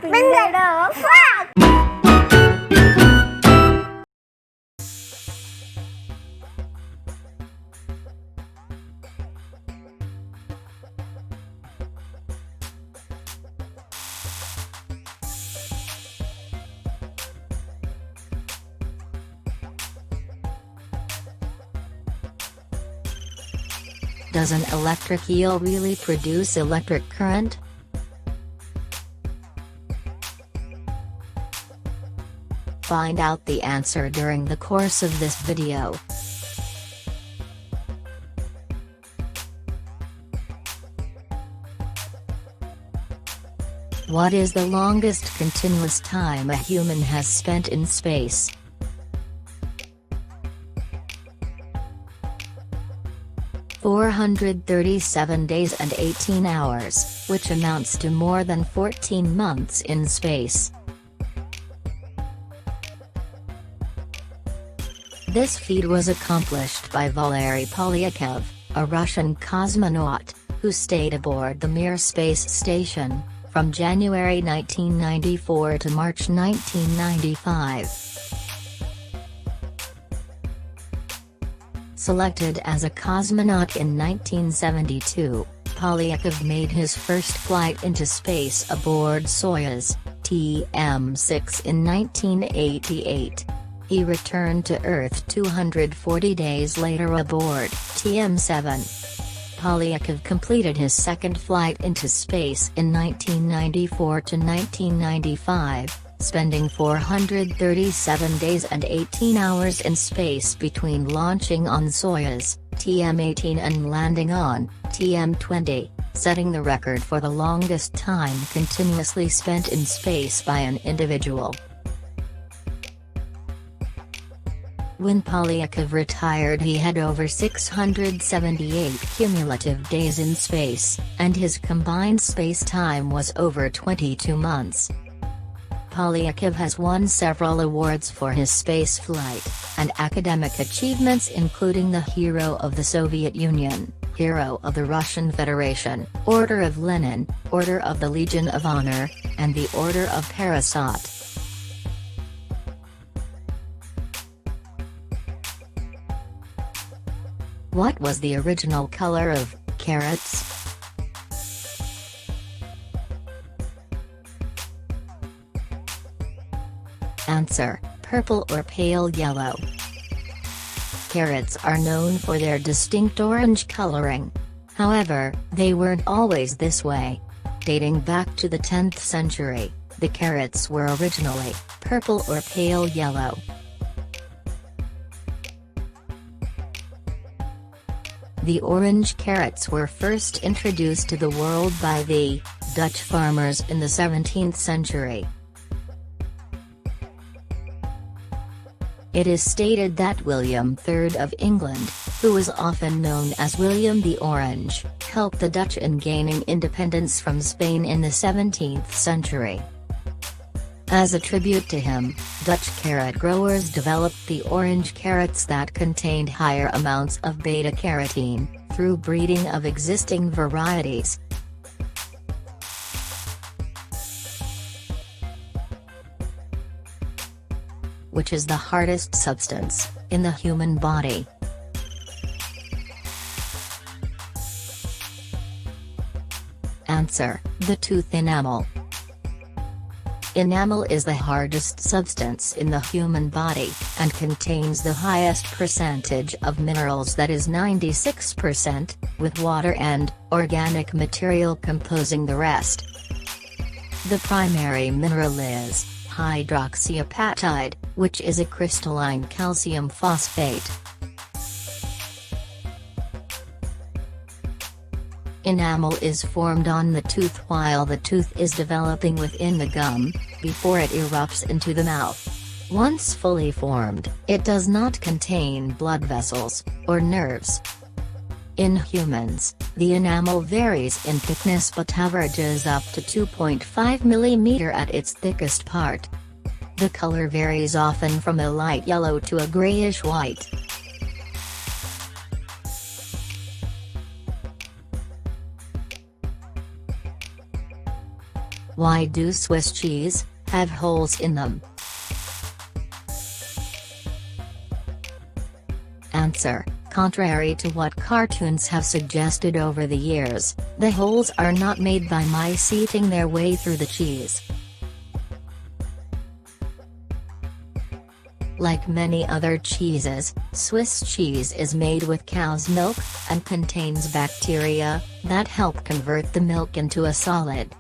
പിന്നീട് Does an electric eel really produce electric current? Find out the answer during the course of this video. What is the longest continuous time a human has spent in space? "437 days and 18 hours, which amounts to more than 14 months in space. This feat was accomplished by Valery Polyakov, a Russian cosmonaut, who stayed aboard the Mir space station, from January 1994 to March 1995. Selected as a cosmonaut in 1972, Polyakov made his first flight into space aboard Soyuz TM-6 in 1988. He returned to Earth 240 days later aboard TM-7. Polyakov completed his second flight into space in 1994 to 1995, spending 437 days and 18 hours in space between launching on Soyuz TM-18 and landing on TM-20, setting the record for the longest time continuously spent in space by an individual. When Polyakov retired, he had over 678 cumulative days in space, and his combined space time was over 22 months. Polyakov has won several awards for his space flight and academic achievements, including the Hero of the Soviet Union, Hero of the Russian Federation, Order of Lenin, Order of the Legion of Honor, and the Order of Parasat. What was the original color of carrots? Answer: purple or pale yellow. Carrots are known for their distinct orange coloring. However, they weren't always this way. Dating back to the 10th century, the carrots were originally purple or pale yellow. The orange carrots were first introduced to the world by the Dutch farmers in the 17th century. It is stated that William III of England, who was often known as William the Orange, helped the Dutch in gaining independence from Spain in the 17th century. As a tribute to him, Dutch carrot growers developed the orange carrots that contained higher amounts of beta-carotene, through breeding of existing varieties. Which is the hardest substance in the human body? Answer: the tooth enamel. Enamel is the hardest substance in the human body, and contains the highest percentage of minerals, that is 96%, with water and organic material composing the rest. The primary mineral is hydroxyapatite, which is a crystalline calcium phosphate. Enamel is formed on the tooth while the tooth is developing within the gum, before it erupts into the mouth. Once fully formed, it does not contain blood vessels, or nerves. In humans, the enamel varies in thickness but averages up to 2.5 mm at its thickest part. The color varies often from a light yellow to a grayish white. Why do Swiss cheese have holes in them? Answer: contrary to what cartoons have suggested over the years, the holes are not made by mice eating their way through the cheese. Like many other cheeses, Swiss cheese is made with cow's milk, and contains bacteria that help convert the milk into a solid.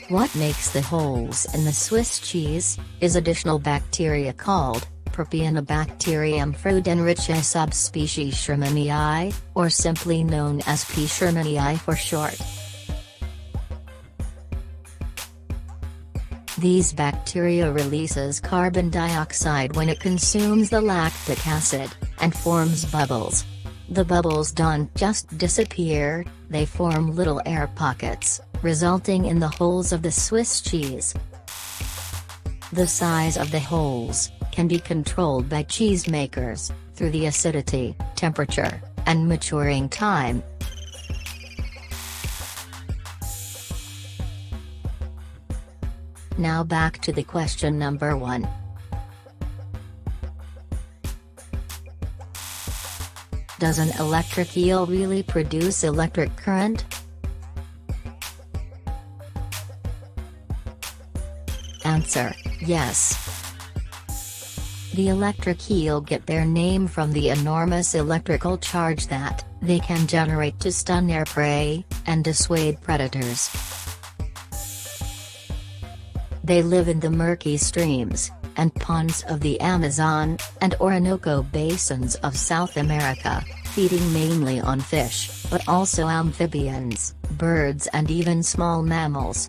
What makes the holes in the Swiss cheese is additional bacteria called Propionibacterium frudenriche subspecies Shermanii, or simply known as P. shermanii for short. These bacteria releases carbon dioxide when it consumes the lactic acid, and forms bubbles. The bubbles don't just disappear, they form little air pockets, resulting in the holes of the Swiss cheese. The size of the holes can be controlled by cheesemakers, through the acidity, temperature, and maturing time. Now back to the question number 1. Does an electric eel really produce electric current? Answer: yes. The electric eel get their name from the enormous electrical charge that they can generate to stun their prey, and dissuade predators. They live in the murky streams and ponds of the Amazon and Orinoco basins of South America, feeding mainly on fish, but also amphibians, birds and even small mammals.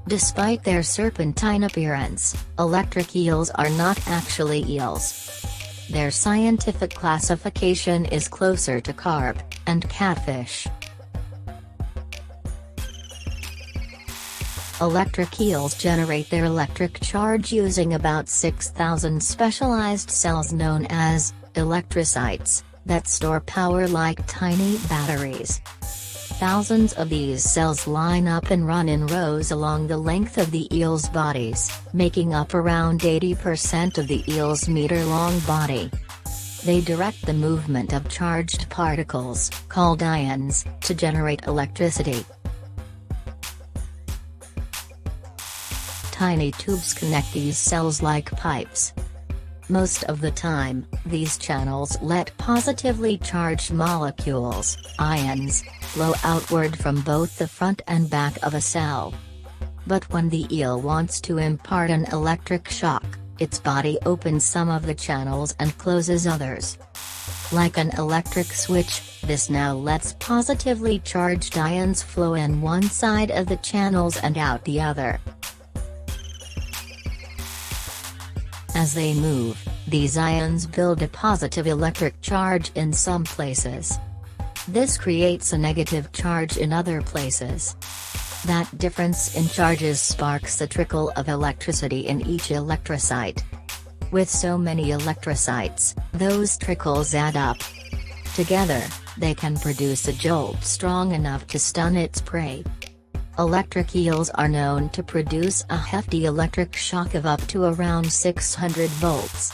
Despite their serpentine appearance, electric eels are not actually eels. Their scientific classification is closer to carp and catfish. Electric eels generate their electric charge using about 6,000 specialized cells known as electrocytes, that store power like tiny batteries. Thousands of these cells line up and run in rows along the length of the eel's bodies, making up around 80% of the eel's meter-long body. They direct the movement of charged particles, called ions, to generate electricity. Tiny tubes connect these cells like pipes. Most of the time, these channels let positively charged molecules, ions, flow outward from both the front and back of a cell. But when the eel wants to impart an electric shock, its body opens some of the channels and closes others. Like an electric switch, this now lets positively charged ions flow in one side of the channels and out the other. As they move, these ions build a positive electric charge in some places. This creates a negative charge in other places. That difference in charges sparks a trickle of electricity in each electrocyte. With so many electrocytes, those trickles add up. Together, they can produce a jolt strong enough to stun its prey. Electric eels are known to produce a hefty electric shock of up to around 600 volts.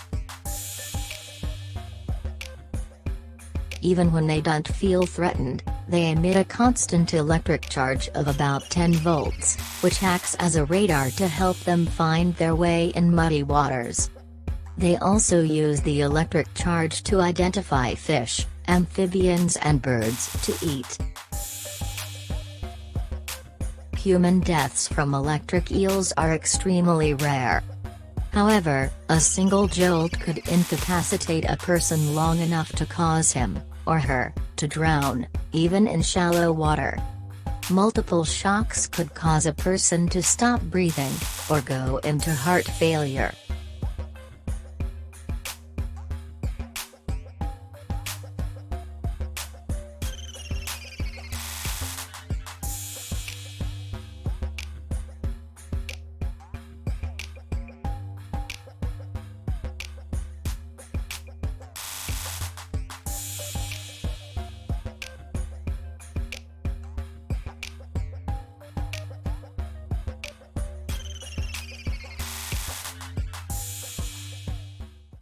Even when they don't feel threatened, they emit a constant electric charge of about 10 volts, which acts as a radar to help them find their way in muddy waters. They also use the electric charge to identify fish, amphibians and birds to eat. Human deaths from electric eels are extremely rare. However, a single jolt could incapacitate a person long enough to cause him, or her, to drown, even in shallow water. Multiple shocks could cause a person to stop breathing, or go into heart failure.